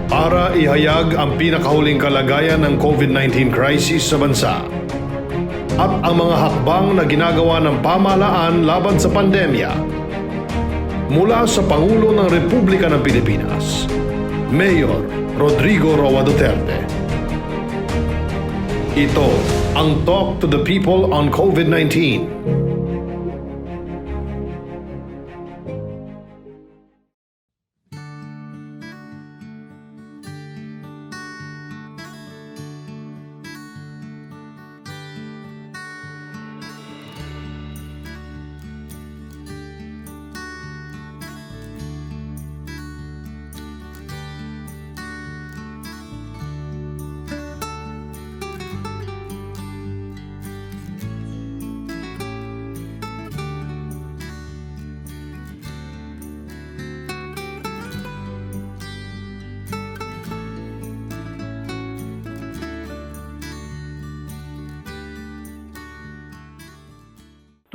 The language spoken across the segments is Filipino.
para ihayag ang pinakahuling kalagayan ng COVID-19 crisis sa bansa at ang mga hakbang na ginagawa ng pamahalaan laban sa pandemya. Mula sa Pangulo ng Republika ng Pilipinas, Mayor Rodrigo Roa Duterte. Ito ang Talk to the People on COVID-19.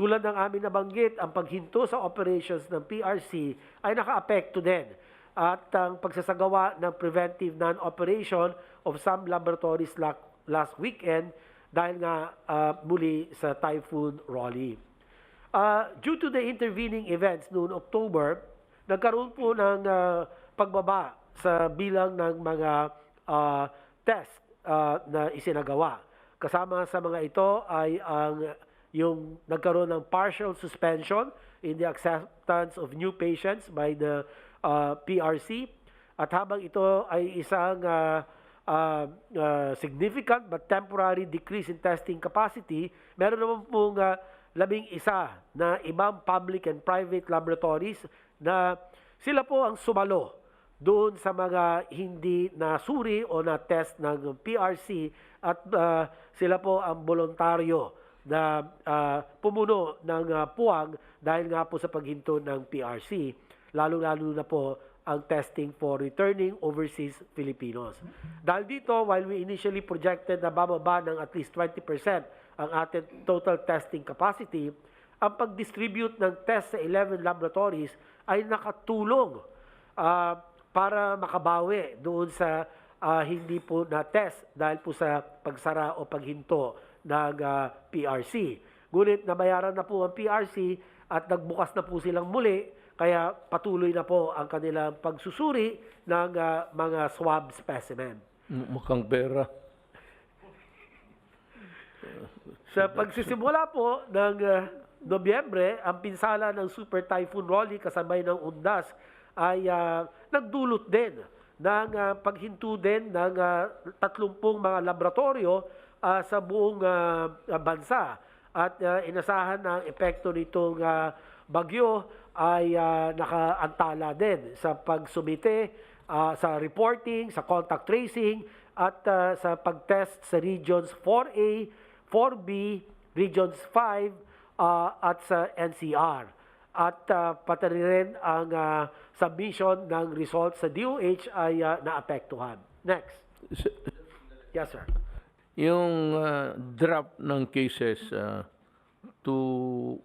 Tulad ng amin nabanggit, ang paghinto sa operations ng PRC ay naka-apekto din at ang pagsasagawa ng preventive non-operation of some laboratories last weekend dahil nga muli sa Typhoon Rolly. Due to the intervening events noong October, nagkaroon po ng pagbaba sa bilang ng mga test na isinagawa. Kasama sa mga ito ay yung nagkaroon ng partial suspension in the acceptance of new patients by the PRC. At habang ito ay isang significant but temporary decrease in testing capacity, meron naman pong 11 na ibang public and private laboratories na sila po ang sumalo doon sa mga hindi nasuri o na-test ng PRC at sila po ang voluntaryo na pumuno ng puwang dahil nga po sa paghinto ng PRC, lalo-lalo na po ang testing for returning overseas Filipinos. Dahil dito, while we initially projected na bababa ng at least 20% ang ating total testing capacity, ang pag-distribute ng test sa 11 laboratories ay nakatulong para makabawi doon sa hindi po na-test dahil po sa pagsara o paghinto ng PRC. Ngunit nabayaran na po ang PRC at nagbukas na po silang muli, kaya patuloy na po ang kanilang pagsusuri ng mga swab specimen. Mukhang pera. Sa pagsisimula po ng Nobyembre, ang pinsala ng Super Typhoon Rolly kasabay ng undas ay nagdulot din ng paghinto din ng 30 mga laboratorio sa buong bansa. At inasahan na ang epekto nitong bagyo ay nakaantala din sa pagsumite, sa reporting, sa contact tracing, at sa pagtest sa Regions 4A, 4B, Regions 5, at sa NCR. At pati rin ang submission ng results sa DOH ay naapektuhan. Next. Yes, sir. Yung drop ng cases, to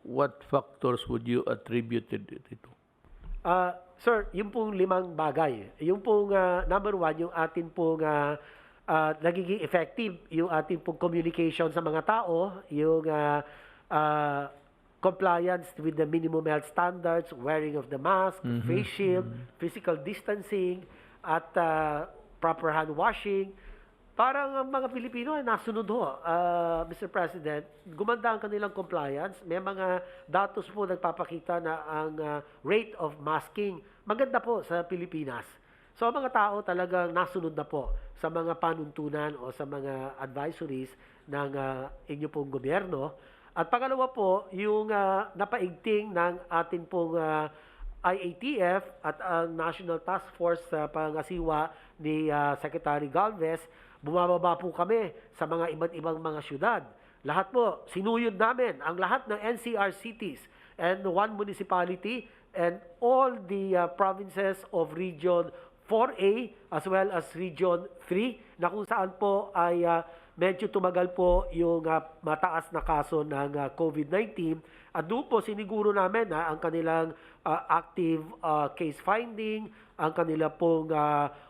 what factors would you attribute it to? Sir, yung pong 5 bagay. Yung pong number 1, yung atin pong nagiging effective, yung atin pong communication sa mga tao, yung compliance with the minimum health standards, wearing of the mask, face shield, physical distancing, at proper hand washing. Parang ang mga Pilipino ay nasunod ho, Mr. President, gumanda ang kanilang compliance. May mga datos po nagpapakita na ang rate of masking maganda po sa Pilipinas. So ang mga tao talagang nasunod na po sa mga panuntunan o sa mga advisories ng inyo pong gobyerno. At pangalawa po, yung napaigting ng atin pong IATF at ang National Task Force sa pangasiwa ni Secretary Galvez, bumababa po kami sa mga iba't ibang mga syudad. Lahat po, sinuyod namin ang lahat ng NCR cities and 1 municipality and all the provinces of Region 4A as well as Region 3 na kung saan po ay medyo tumagal po yung mataas na kaso ng COVID-19 At doon po siniguro namin na ang kanilang active case finding, ang kanila pong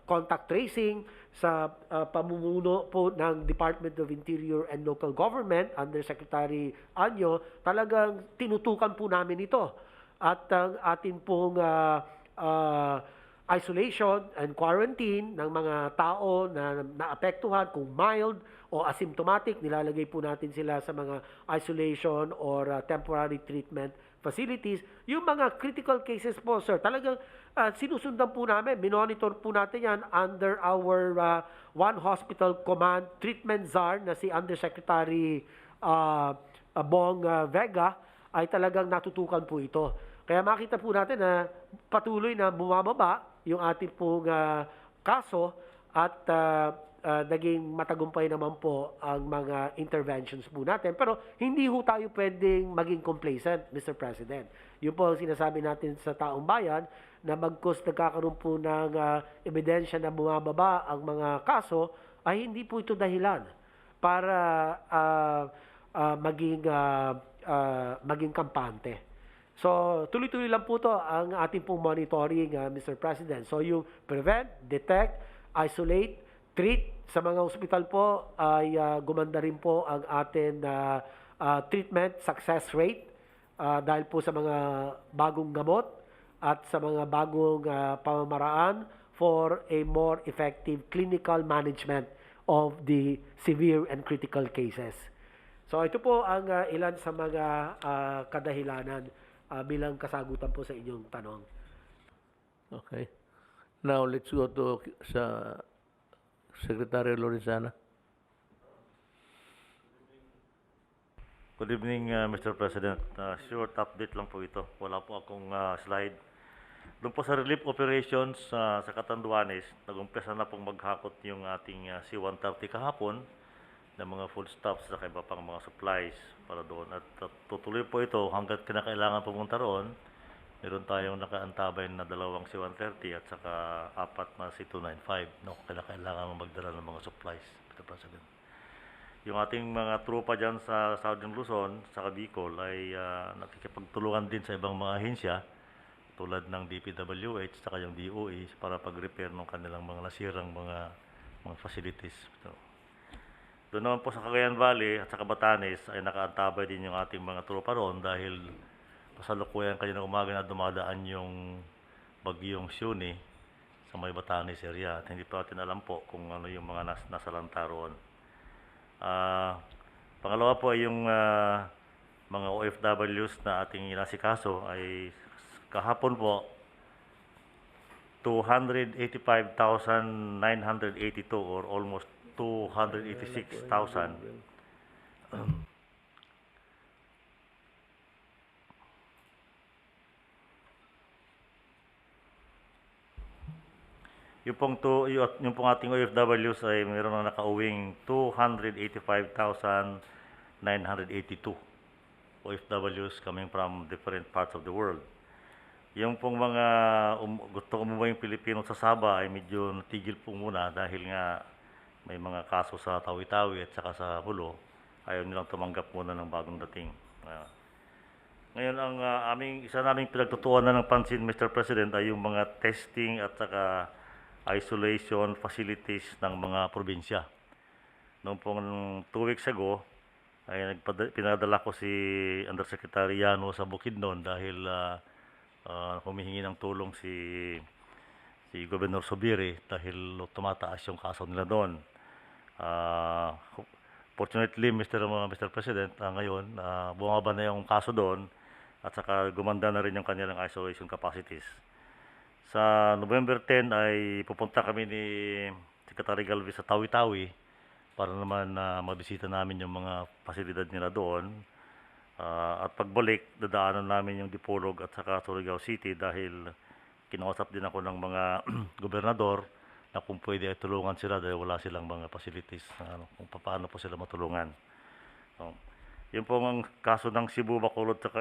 contact tracing sa pamumuno po ng Department of Interior and Local Government under Secretary Anyo, talagang tinutukan po namin ito. At ang atin pong isolation and quarantine ng mga tao na naapektuhan, kung mild o asymptomatic, nilalagay po natin sila sa mga isolation or temporary treatment facilities. Yung mga critical cases po, sir, talagang sinusundan po namin, minonitor po natin yan under our One Hospital Command Treatment Czar na si Undersecretary Bong Vega, ay talagang natutukan po ito. Kaya makita po natin na patuloy na bumababa yung ating pong kaso at naging matagumpay naman po ang mga interventions po natin. Pero hindi ho tayo pwedeng maging complacent, Mr. President. Yun po ang sinasabi natin sa taong bayan na bagkus nagkakaroon po ng ebidensya na bumababa ang mga kaso, ay hindi po ito dahilan para maging kampante. So, tuloy-tuloy lang po to ang ating pong monitoring, Mr. President. So, yung prevent, detect, isolate, treat, sa mga ospital po ay gumanda rin po ang ating treatment success rate dahil po sa mga bagong gamot at sa mga bagong pamamaraan for a more effective clinical management of the severe and critical cases. So, ito po ang ilan sa mga kadahilanan bilang kasagutan po sa inyong tanong. Okay. Now, let's go to sa Secretary Lorenzana. Good evening, Mr. President. Short update lang po ito. Wala po akong slide. Doon po sa relief operations sa Catanduanes, nag-umpisa na pong maghakot yung ating C-130 kahapon ng mga foodstuffs at iba pang mga supplies para doon. At tutuloy po ito hanggat kinakailangan pumunta roon. Meron tayong nakaantabay na 2 C-130 at saka 4 na C-295 na kinakailangan magdala ng mga supplies, Mr. President. Yung ating mga trupa dyan sa Southern Luzon, sa Bicol, ay nakikipagtulungan din sa ibang mga ahensya tulad ng DPWH saka yung DOE para pag-repair ng kanilang mga nasirang mga facilities. Doon naman po sa Cagayan Valley at sa Batanes ay nakaantabay din yung ating mga tropa roon dahil kasalukuyan kanina umaga na dumadaan yung bagyong Sioni sa may Batanes area at hindi pa natin alam po kung ano yung mga nasalanta roon. Pangalawa po ay yung mga OFWs na ating inasikaso ay kahapon po 285,982 or almost 286,000. Yung pong ating OFWs ay mayroon na nakauwing 285,982 OFWs coming from different parts of the world. Yung pong mga gusto umuwi yung Pilipino sa Sabah ay medyo natigil po muna dahil nga may mga kaso sa Tawi-Tawi at saka sa Hulo. Ayaw nilang tumanggap muna ng bagong dating. Ngayon, ang isa naming pinagtutuunan ng pansin, Mr. President, ay yung mga testing at saka isolation facilities ng mga probinsya. Noong pong 2 weeks ago, ay pinadala ko si Undersecretary Yano sa Bukidnon dahil humihingi ng tulong si Governor Subiri dahil tumataas yung kaso nila doon. Fortunately, Mr. President, ngayon, bumaba na yung kaso doon at saka gumanda na rin yung kanilang isolation capacities. Sa November 10 ay pupunta kami ni Secretary Galvez sa Tawi-Tawi para naman mabisita namin yung mga pasilidad nila doon. At pagbalik, dadaanan namin yung Dipolog at saka Surigao City dahil kinausap din ako ng mga gobernador na kung pwede ay tulungan sila dahil wala silang mga facilities kung paano po sila matulungan. Yun po ang kaso ng Cebu, Bacolod at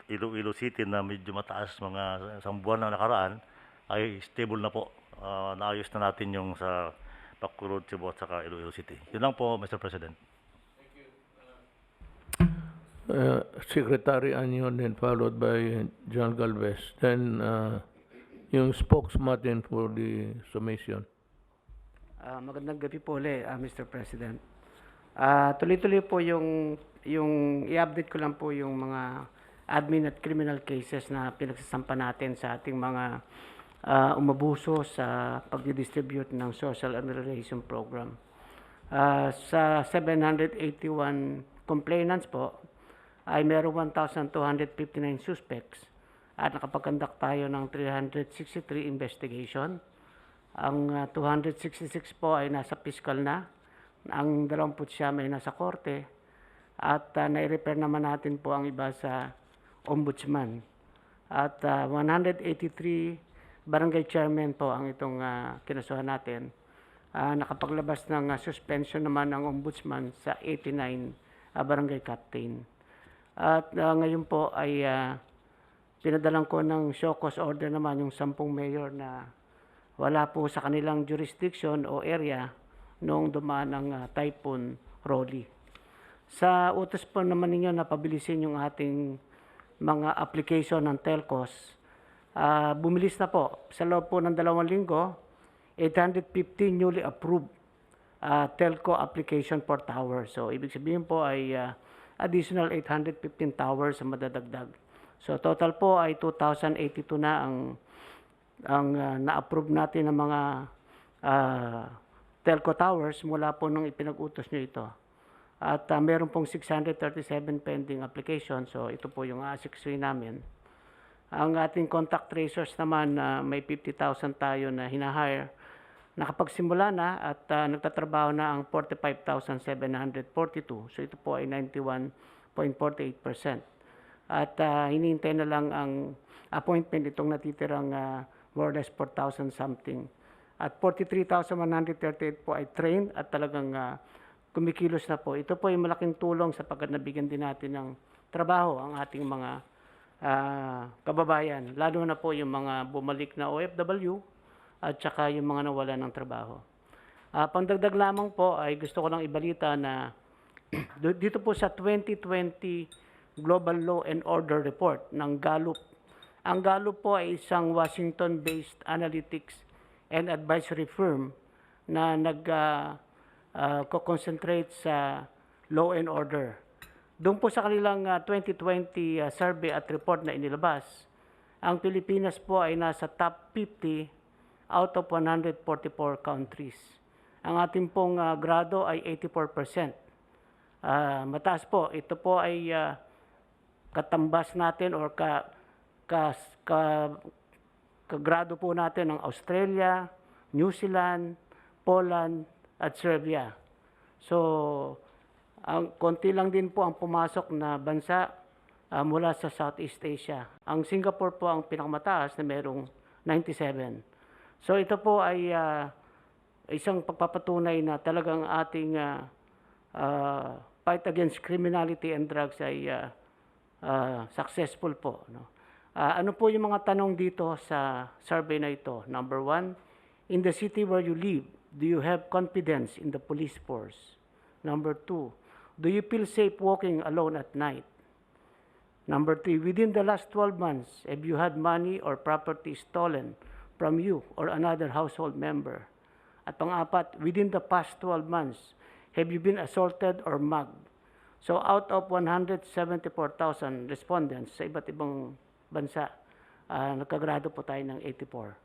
Iloilo City na medyo mataas mga isang buwan na nakaraan ay stable na po. Naayos na natin yung sa Bacolod, Cebu at saka Iloilo City. Yun lang po, Mr. President. Secretary Anyon, then followed by John Galvez. Then yung spokesman for the summation. Magandang gabi po ulit, Mr. President. Tuloy-tuloy po yung i-update ko lang po yung mga admin at criminal cases na pinagsasampa natin sa ating mga umabuso sa pagdidistribute ng Social and Relation Program. Sa 781 complainants po, ay meron 1,259 suspects at nakapag-conduct tayo ng 363 investigation. Ang 266 po ay nasa fiscal na, ang 29 ay nasa korte, at nai-refer naman natin po ang iba sa ombudsman. At 183 barangay chairman po ang itong kinasuhan natin. Nakapaglabas ng suspension naman ng ombudsman sa 89 barangay captain. At ngayon po ay pinadalan ko ng show cause order naman yung 10 mayor na wala po sa kanilang jurisdiction o area noong dumaan ng Typhoon Rolly. Sa utos po naman ninyo na pabilisin yung ating mga application ng telcos, bumilis na po. Sa loob po ng 2 linggo, 850 newly approved telco application per tower. So, ibig sabihin po ay additional 815 towers ang madadagdag. So, total po ay 2,082 na ang na-approve natin ng mga telco towers mula po nung ipinag-utos nyo ito. At meron pong 637 pending application. So, ito po yung asiksuin namin. Ang ating contact tracers naman, may 50,000 tayo na hinahire. Nakapagsimula na at nagtatrabaho na ang 45,742. So ito po ay 91.48%. At hinihintay na lang ang appointment itong natitirang more or less 4,000 something. At 43,138 po ay trained at talagang kumikilos na po. Ito po ay malaking tulong sapagkat nabigyan din natin ng trabaho ang ating mga kababayan. Lalo na po yung mga bumalik na OFW at saka yung mga nawala ng trabaho. Pangdagdag lamang po ay gusto ko lang ibalita na dito po sa 2020 Global Law and Order Report ng Gallup. Ang Gallup po ay isang Washington-based analytics and advisory firm na nag-concentrate sa law and order. Doon po sa kanilang 2020 survey at report na inilabas, ang Pilipinas po ay nasa top 50 out of 144 countries. Ang ating pong grado ay 84%. Mataas po. Ito po ay katambas natin or kagrado po natin ng Australia, New Zealand, Poland, at Serbia. So, ang konti lang din po ang pumasok na bansa mula sa Southeast Asia. Ang Singapore po ang pinakamataas na merong 97. So ito po ay isang pagpapatunay na talagang ating fight against criminality and drugs ay successful po. No? Ano po yung mga tanong dito sa survey na ito? Number 1, in the city where you live, do you have confidence in the police force? Number 2, do you feel safe walking alone at night? Number 3, within the last 12 months, have you had money or property stolen from you or another household member? At pang-apat, within the past 12 months, have you been assaulted or mugged? So out of 174,000 respondents sa iba't ibang bansa, nagkagrado po tayo ng 84.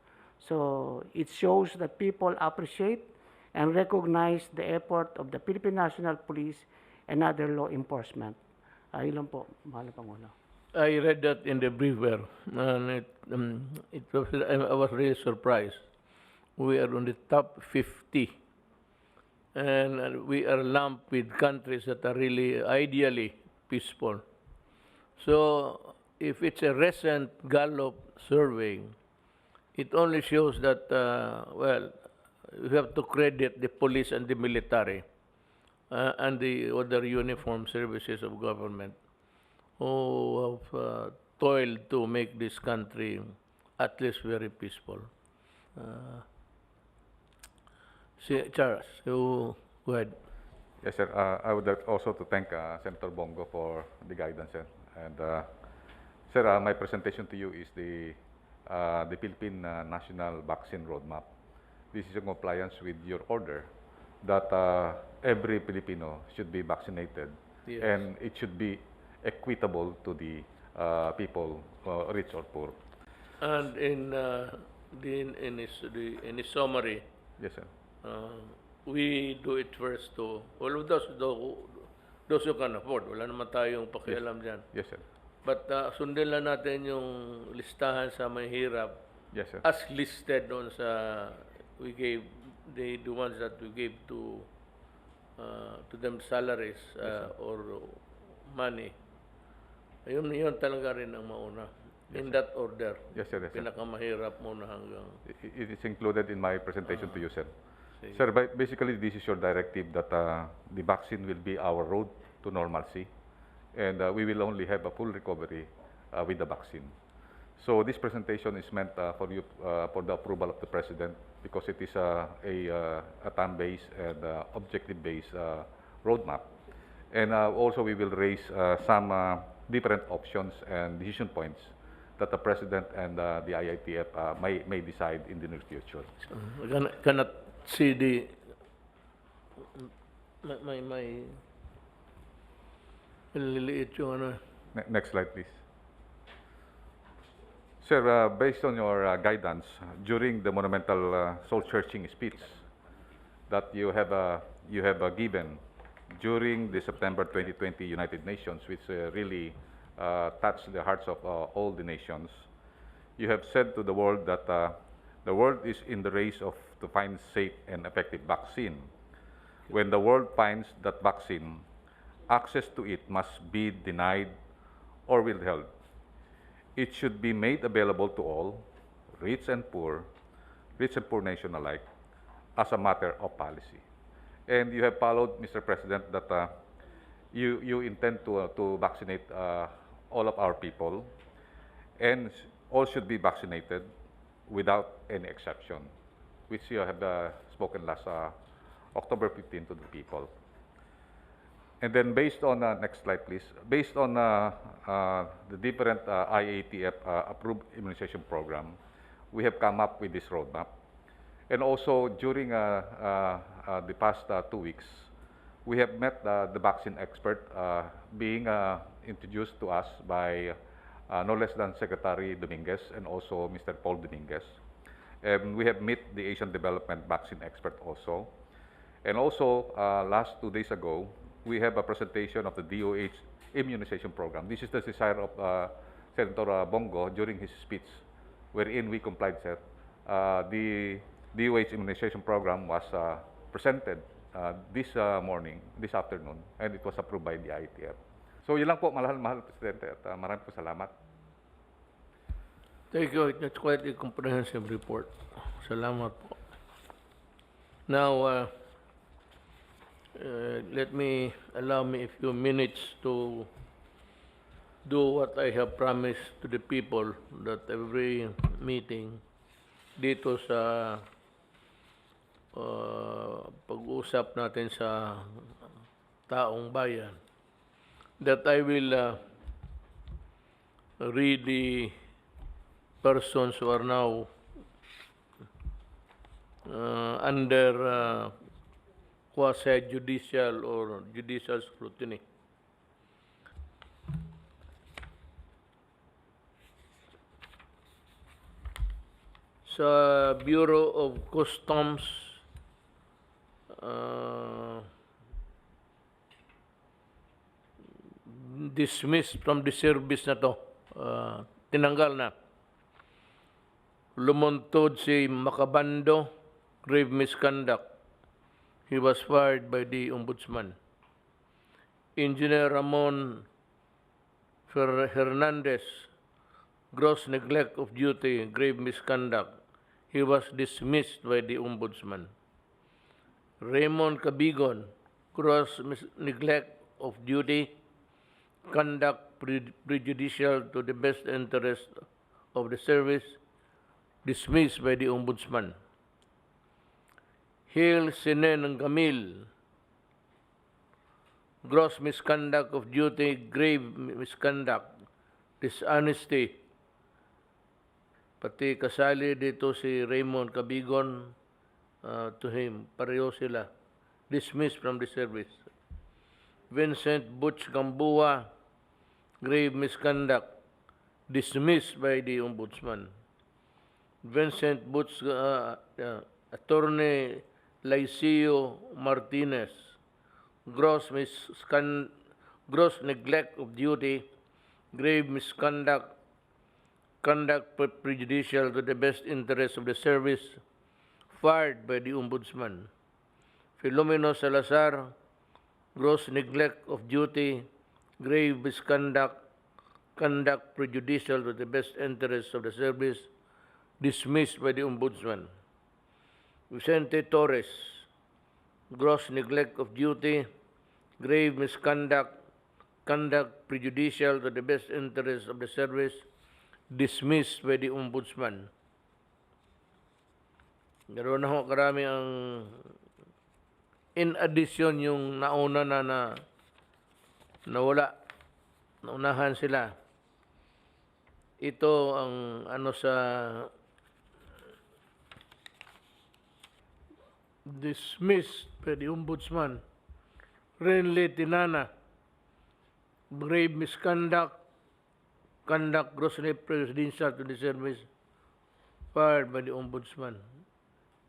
So it shows that people appreciate and recognize the effort of the Philippine National Police and other law enforcement. Yun lang po, mahal na Pangulo. I read that in the briefer, and I was really surprised. We are on the top 50, and we are lumped with countries that are really ideally peaceful. So, if it's a recent Gallup survey, it only shows that, well, we have to credit the police and the military and the other uniformed services of government who have toiled to make this country at least very peaceful. Charles, you go ahead. Yes, sir. I would like also to thank Senator Bongo for the guidance, sir. And sir, my presentation to you is the Philippine National Vaccine Roadmap. This is in compliance with your order that every Filipino should be vaccinated, Yes. and it should be equitable to the people, rich or poor. And in his summary, Yes, sir. we do it first to all of those who can afford. Wala naman tayong pakialam dyan. Yes, sir. But sundin lang natin yung listahan sa mahirap Yes, sir. as listed doon sa we gave the ones that we gave to them salaries or money. Yun talaga rin ang mauna. In that order. Yes, sir. Yes, sir. Pinakamahirap muna hanggang It is included in my presentation to you, sir. sige. Sir, basically, this is your directive that the vaccine will be our road to normalcy, and we will only have a full recovery with the vaccine. So this presentation is meant for you for the approval of the President, because it is a time-based and objective-based roadmap. And also we will raise some different options and decision points that the President and the IITF may decide in the near future. Cannot see the my liliit yung ano. Next slide, please. Sir, based on your guidance during the monumental soul-searching speech that you have given during the September 2020 United Nations, which really touched the hearts of all the nations, you have said to the world that the world is in the race to find safe and effective vaccine. When the world finds that vaccine, access to it must be denied or withheld. It should be made available to all, rich and poor nation alike, as a matter of policy. And you have followed, Mr. President, that you intend to vaccinate all of our people, and all should be vaccinated without any exception, which you have spoken last October 15 to the people. And then based on, next slide please, based on the different IATF approved immunization program, we have come up with this roadmap. And also during the past 2 weeks, we have met the vaccine expert being introduced to us by no less than Secretary Dominguez and also Mr. Paul Dominguez. And we have met the Asian Development Vaccine expert also. And also, last 2 days ago, we have a presentation of the DOH immunization program. This is the desire of Senator Bongo during his speech, wherein we complied, sir. The DOH immunization program was presented this afternoon, and it was approved by the ITF. So yun lang po, mahal Presidente, at maraming po salamat. Thank you. That's quite a comprehensive report. Salamat po. Now, allow me a few minutes to do what I have promised to the people, that every meeting dito sa pag-usap natin sa taong bayan, that I will read the persons who are now under quasi-judicial or judicial scrutiny. Sa Bureau of Customs, dismissed from the service na to, tinanggal na. Lumuntod si Macabando, grave misconduct. He was fired by the Ombudsman. Engineer Ramon Hernandez, gross neglect of duty, grave misconduct. He was dismissed by the Ombudsman. Raymond Cabigon, gross neglect of duty, conduct prejudicial to the best interest of the service, dismissed by the Ombudsman. Hale Sinen Gamil, gross misconduct of duty, grave misconduct, dishonesty. Pati kasali dito si Raymond Cabigon, to him, pareho sila. Dismissed from the service. Vincent Butch Gambua, grave misconduct, dismissed by the Ombudsman. Vincent Butch, Attorney Lycio Martinez, gross neglect of duty, grave misconduct, conduct prejudicial to the best interest of the service, fired by the Ombudsman. Filomeno Salazar, gross neglect of duty, grave misconduct, conduct prejudicial to the best interests of the service, dismissed by the Ombudsman. Vicente Torres, gross neglect of duty, grave misconduct, conduct prejudicial to the best interests of the service, dismissed by the Ombudsman. Ganoon na ho karami ang in addition yung nauna na nawala, naunahan sila. Ito ang ano sa dismissed by the Ombudsman. Renly Tinana, grave misconduct, conduct grossly prejudicial to the service, fired by the Ombudsman.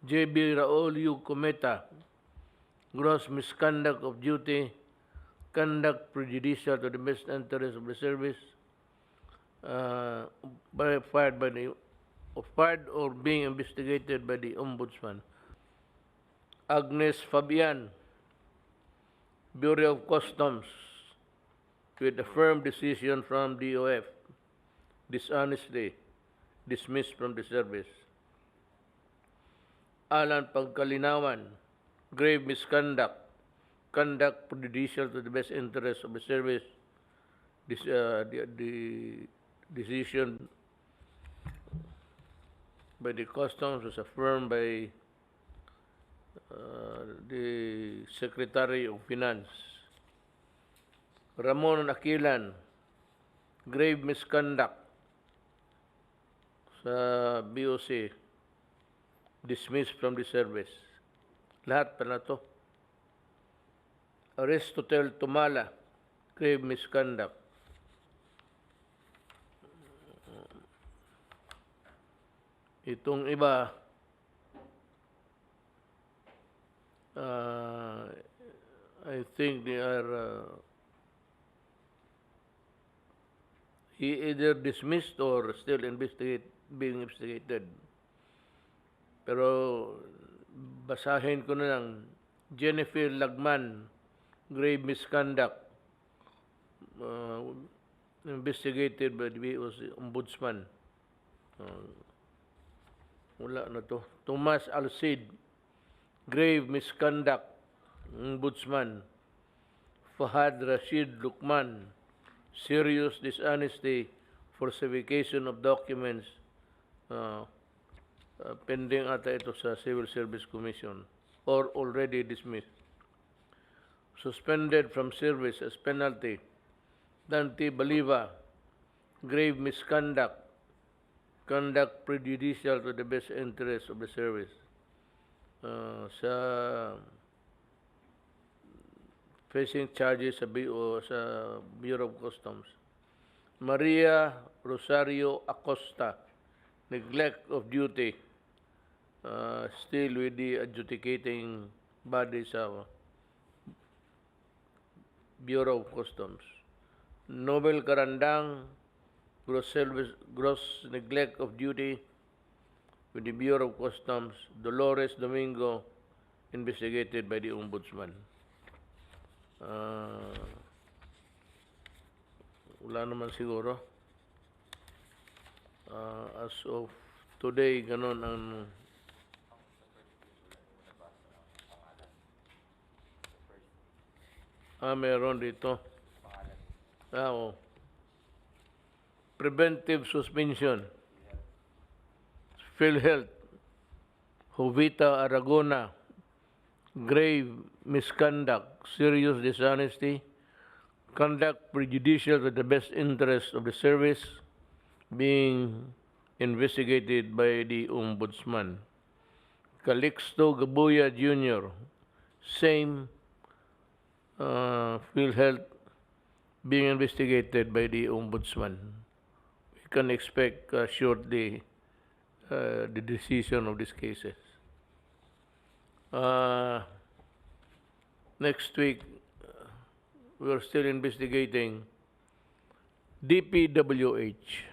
J.B. Raul U. Cometa, gross misconduct of duty, conduct prejudicial to the best interest of the service, fired or being investigated by the Ombudsman. Agnes Fabian, Bureau of Customs, with a firm decision from DOF, dishonestly dismissed from the service. Alan Pagkalinawan, grave misconduct, conduct prejudicial to the best interest of the service, the decision by the Customs was affirmed by the Secretary of Finance. Ramon Aquilan, grave misconduct sa BOC, dismissed from the service. Lahat pa na to. Aristotle Tumala, grave misconduct. Itong iba, I think they are either dismissed or still being investigated. Pero basahin ko na lang. Jennifer Lagman, grave misconduct, investigated by the Ombudsman. Wala na to. Tomas Alcid, grave misconduct, Ombudsman. Fahad Rashid Lukman, serious dishonesty, falsification of documents, pending ata ito sa Civil Service Commission or already dismissed. Suspended from service as penalty, Dante Baliva, grave misconduct, conduct prejudicial to the best interest of the service. Sa facing charges sa Bureau of Customs. Maria Rosario Acosta, neglect of duty, still with the adjudicating body sa Bureau of Customs. Nobel Carandang, gross neglect of duty with the Bureau of Customs. Dolores Domingo, investigated by the Ombudsman. Wala naman siguro. As of today, ganon ang meron dito. Oh. Preventive suspension. PhilHealth, Jovita Aragona, grave misconduct, serious dishonesty, conduct prejudicial to the best interest of the service being investigated by the Ombudsman. Calixto Gabuya Jr., same PhilHealth being investigated by the Ombudsman. We can expect shortly the decision of these cases. Next week, we are still investigating DPWH.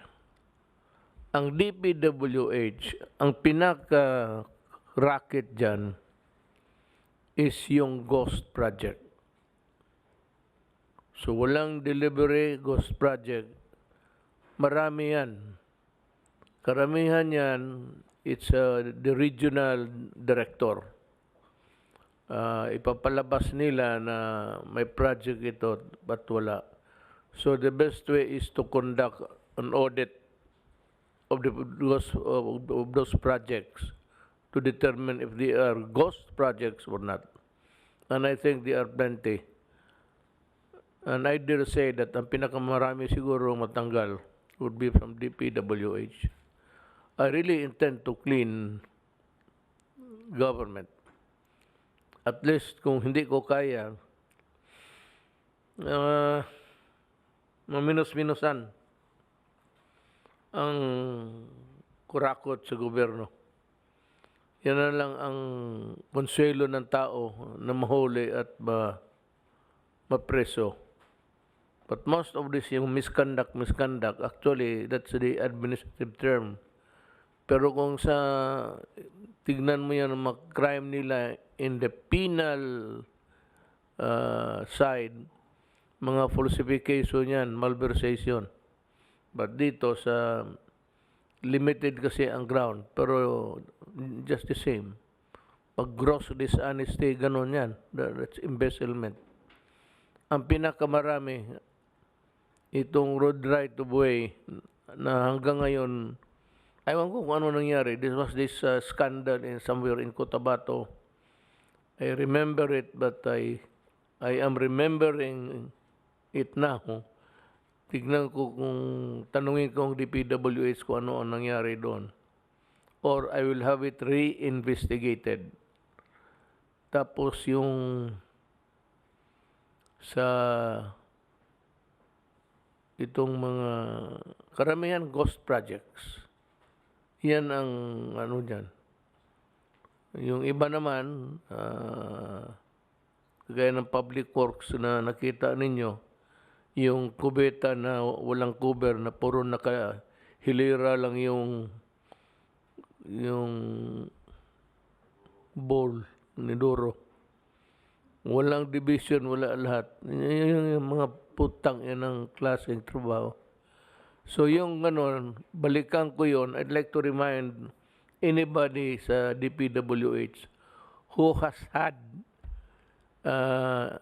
Ang DPWH, ang pinaka-racket dyan is yung ghost project. So walang delivery ghost project. Marami yan. Karamihan yan, it's the regional director. Ipapalabas nila na may project ito, but wala. So the best way is to conduct an audit of those projects to determine if they are ghost projects or not. And I think they are plenty. And I dare say that ang pinakamarami siguro matanggal would be from DPWH. I really intend to clean government. At least kung hindi ko kaya, maminus-minusan ang kurakot sa gobyerno. Yan na lang ang konselo ng tao na mahuli at mapreso. But most of this, yung misconduct, actually, that's the administrative term. Pero kung tignan mo yan ang crime nila in the penal side, mga falsification yan, malversation. But dito sa limited kasi ang ground, pero just the same. Pag gross dishonesty, ganon yan. That's embezzlement. Ang pinakamarami, itong road right of way na hanggang ngayon, ewan ko kung ano nangyari. This was this scandal in somewhere in Cotabato. I remember it, but I am remembering it now. Tignan ko tanungin ko ang DPWH kung ano ang nangyari doon. Or I will have it re-investigated. Tapos yung sa itong mga karamihan ghost projects, yan ang ano dyan. Yung iba naman, kagaya ng public works na nakita ninyo, yung kubeta na walang cover na puro nakahilira lang yung bowl ni Duro. Walang division, wala lahat. Yung mga putang yan ang klaseng trabaho. So yung balikan ko yon, I'd like to remind anybody sa DPWH who has had a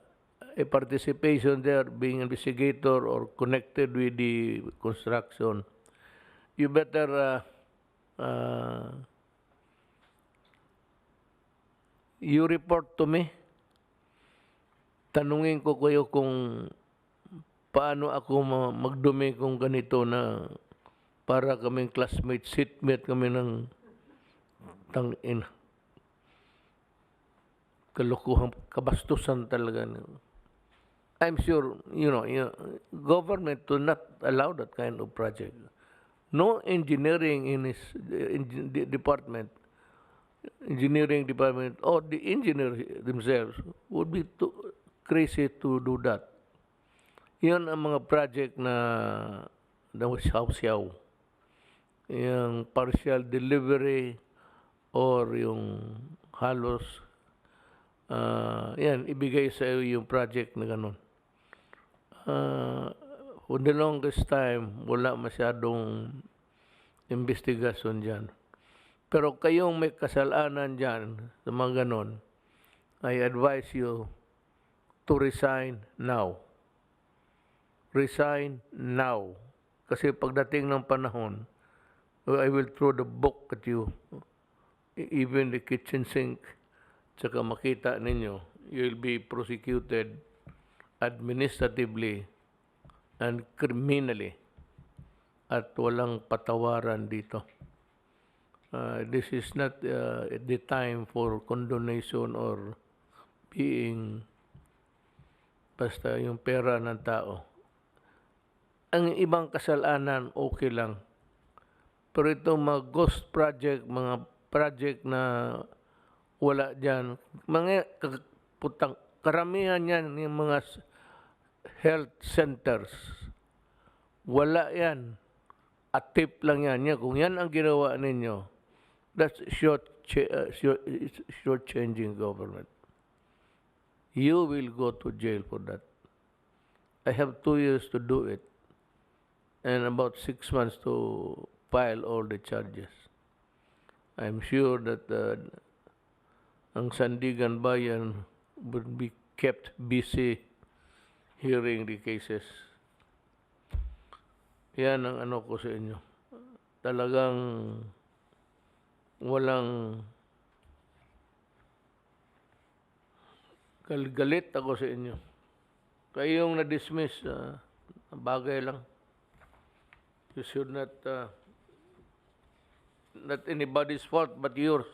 participation there, being investigator or connected with the construction, you better you report to me. Tanungin ko kayo kung paano ako magdumi kung ganito na para kaming classmate, seatmate kami ng tangin. Kalukuhan, kabastusan talaga. I'm sure, government will not allow that kind of project. No engineering in his department or the engineers themselves would be too crazy to do that. Yan ang mga project na siyaw-siyaw. Yung partial delivery or yung halos yan, ibigay sa iyo yung project na ganun. For the longest time, wala masyadong investigasyon dyan. Pero kayong may kasalanan dyan sa mga ganun, I advise you to resign now. Resign now. Kasi pagdating ng panahon, I will throw the book at you. Even the kitchen sink, tsaka makita ninyo, you'll be prosecuted administratively and criminally at walang patawaran dito. This is not the time for condonation or being basta yung pera ng tao. Ang ibang kasalanan, okay lang. Pero itong mga ghost project, mga project na wala dyan, mga karamihan yan, yung mga health centers, wala yan. At tip lang yan. Kung yan ang ginawa ninyo, that's short-changing government. You will go to jail for that. I have 2 years to do it and about 6 months to file all the charges. I'm sure that ang Sandigan Bayan would be kept busy hearing the cases. Yan ang ano ko sa inyo. Talagang walang galit ako sa inyo. Kayong na-dismiss, bagay lang. You should not anybody's fault but yours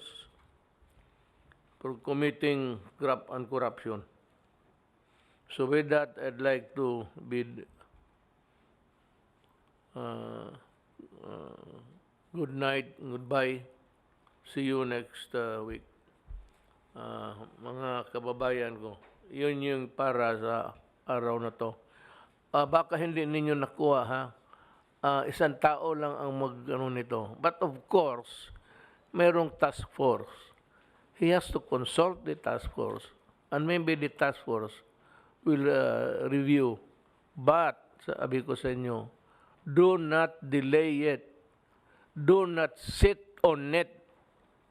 for committing graft and corruption. So with that, I'd like to bid good night, goodbye. See you next week. Mga kababayan ko, yun yung para sa araw na to. Baka hindi ninyo nakuha, ha? Isang tao lang ang mag-ano nito. But of course, mayroong task force. He has to consult the task force. And maybe the task force will review. But, sabi ko sa inyo, do not delay it. Do not sit on it.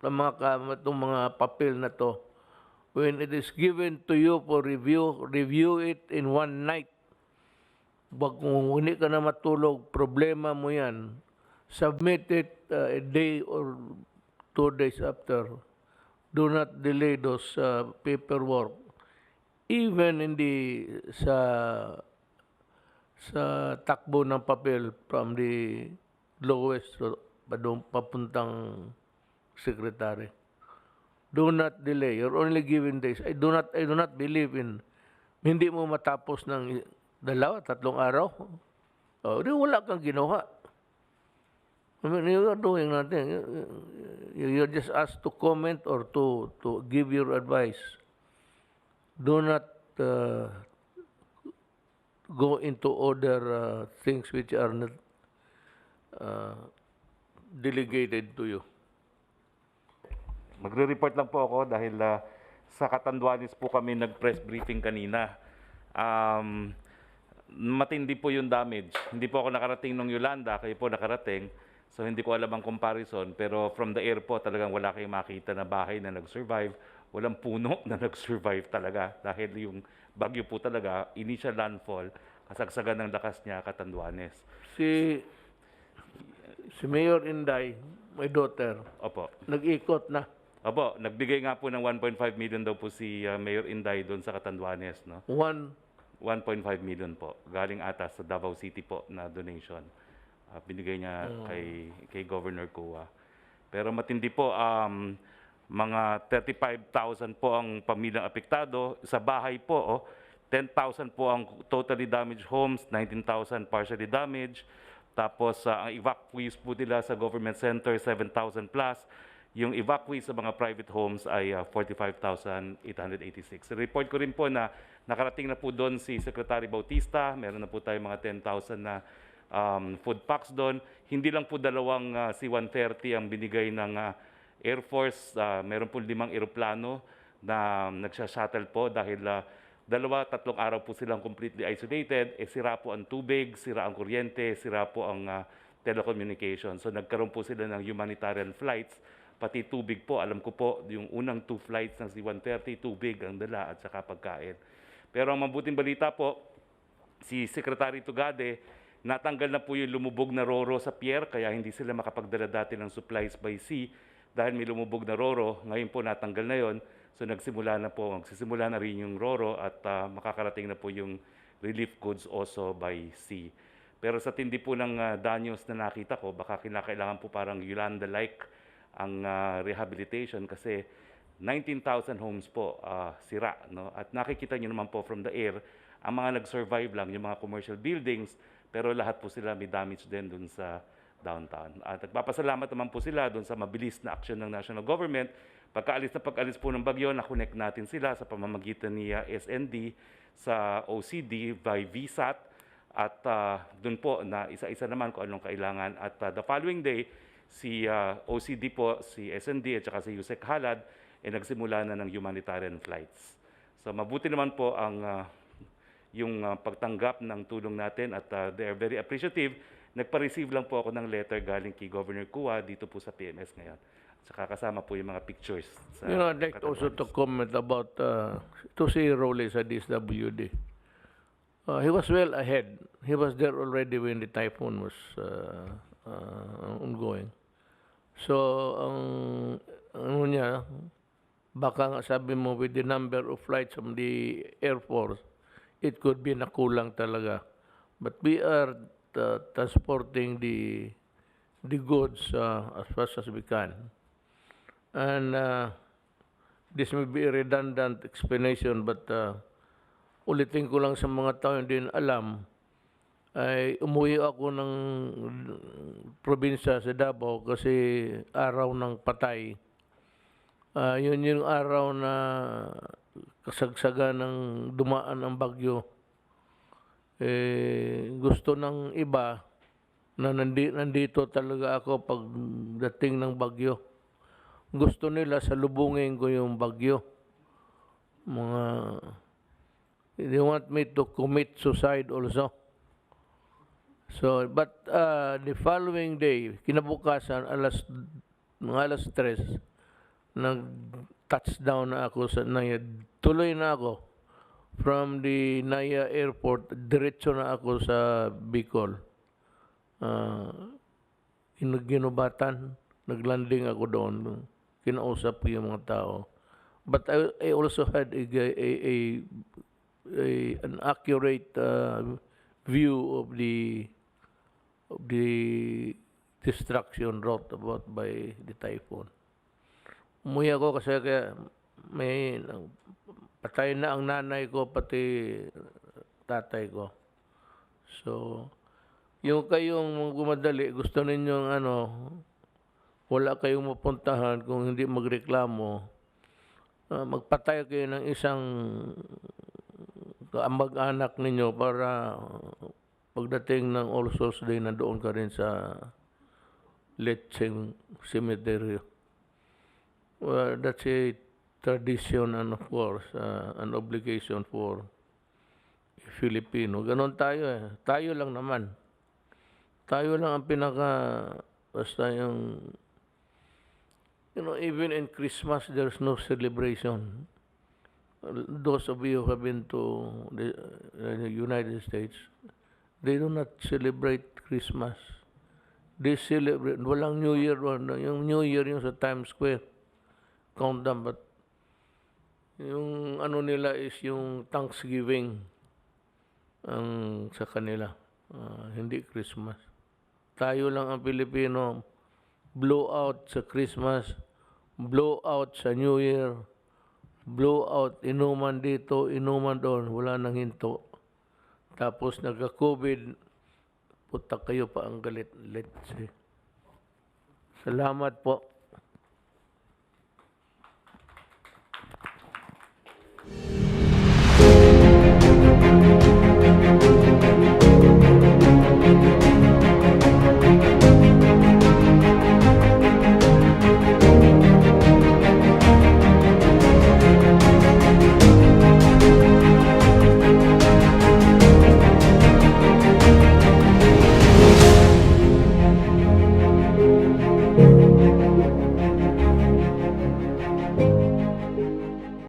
Itong mga papel na to. When it is given to you for review, review it in one night. Kung hindi ka na matulog, problema mo yan. Submit it a day or 2 days after. Do not delay those paperwork. Even sa takbo ng papel from the lowest papuntang secretary. Do not delay. You're only given days. I do not believe in hindi mo matapos ng 2-3 araw. Di wala kang ginawa. I mean, you're doing nothing. You're just asked to comment or to give your advice. Do not go into other things which are not delegated to you. Magre-report lang po ako dahil sa Catanduanes po kami nag-press briefing kanina. Matindi po yung damage. Hindi po ako nakarating ng Yolanda, kayo po nakarating. So hindi ko alam ang comparison. Pero from the air po, talagang wala kayong makita na bahay na nag-survive. Walang puno na nag-survive talaga. Dahil yung bagyo po talaga, initial landfall, kasagsagan ng lakas niya, Catanduanes. Si Mayor Inday, my daughter, Opo. nag-ikot na. Opo, nagbigay nga po ng 1.5 million daw po si Mayor Inday doon sa Catanduanes, no? 1.5 million po. Galing ata sa Davao City po na donation. Binigay niya kay Governor Kua. Pero matindi po, mga 35,000 po ang pamilyang apektado. Sa bahay po, 10,000 po ang totally damaged homes, 19,000 partially damaged. Tapos ang evacuees po nila sa government center, 7,000 plus. Yung evacuees sa mga private homes ay 45,886. Report ko rin po na nakarating na po doon si Secretary Bautista. Meron na po tayo mga 10,000 na food packs doon. Hindi lang po dalawang C-130 ang binigay ng Air Force. Meron po 5 eroplano na nagsha-shuttle po dahil 2-3 araw po silang completely isolated. Sira po ang tubig, sira ang kuryente, sira po ang telecommunication. So nagkaroon po sila ng humanitarian flights. Pati tubig po, alam ko po, yung unang 2 flights ng C-130, tubig ang dala at saka pagkain. Pero ang mabuting balita po, si Secretary Tugade, natanggal na po yung lumubog na roro sa pier, kaya hindi sila makapagdala dati ng supplies by sea. dahil may lumubog na Roro, ngayon po natanggal na yon. So magsisimula na rin yung Roro at makakarating na po yung relief goods also by sea. Pero sa tindi po ng danyos na nakita ko, baka kinakailangan po parang Yolanda-like ang rehabilitation kasi 19,000 homes po sira. No? At nakikita nyo naman po from the air, ang mga nag-survive lang, yung mga commercial buildings, pero lahat po sila may damage din dun sa downtown. At nagpapasalamat naman po sila dun sa mabilis na action ng national government. Pagkaalis po ng bagyo, na-connect natin sila sa pamamagitan ni SND sa OCD by VSAT at dun po na isa-isa naman kung anong kailangan. At the following day, si OCD po, si SND at saka si Yusek Halad nagsimula na ng humanitarian flights. So mabuti naman po ang yung pagtanggap ng tulong natin at they are very appreciative. Nagpa-receive lang po ako ng letter galing kay Governor Kua dito po sa PMS ngayon. Saka kasama po yung mga pictures. Sa I'd like also to comment about to see Rowley sa DSWD. He was well ahead. He was there already when the typhoon was ongoing. So, ano niya, baka nga sabi mo with the number of flights from the Air Force, it could be nakulang talaga. But we are transporting the goods as fast as we can. And this may be a redundant explanation, but ulitin ko lang sa mga tao hindi alam, ay umuwi ako ng probinsya sa Davao kasi araw ng patay. Yun yung araw na kasagsagan ng dumaan ang bagyo. Gusto ng iba na nandito talaga ako pagdating ng bagyo. Gusto nila salubungin ko yung bagyo. They want me to commit suicide also. So, but the following day, kinabukasan, mga alas 3, nag-touchdown na ako sa Naya. Tuloy na ako. From the Naya Airport, diretso na ako sa Bicol. Ginubatan, naglanding ako doon. Kinausap ko yung mga tao. But I also had an accurate view of the destruction wrought about by the typhoon. Umuwi ako kasi may patay na ang nanay ko pati tatay ko. So, yung kayong gumadali, gusto ninyong wala kayong mapuntahan kung hindi magreklamo, magpatay kayo ng isang kamag-anak ninyo para pagdating ng All Souls Day na doon ka rin sa Lecheng Cemetery. Well, that's a tradition and of course an obligation for Filipino. Ganon tayo eh. Tayo lang naman. Tayo lang ang basta yung even in Christmas there's no celebration. Those of you who have been to the United States, they do not celebrate Christmas. They celebrate, walang New Year. Yung New Year yung sa Times Square. Countdown, but yung nila is yung Thanksgiving ang sa kanila. Hindi Christmas. Tayo lang ang Pilipino, blowout sa Christmas, blowout sa New Year, blowout, inuman dito, inuman doon, wala nang hinto. Tapos nagka-COVID, puta kayo pa ang galit. Let's see. Salamat po.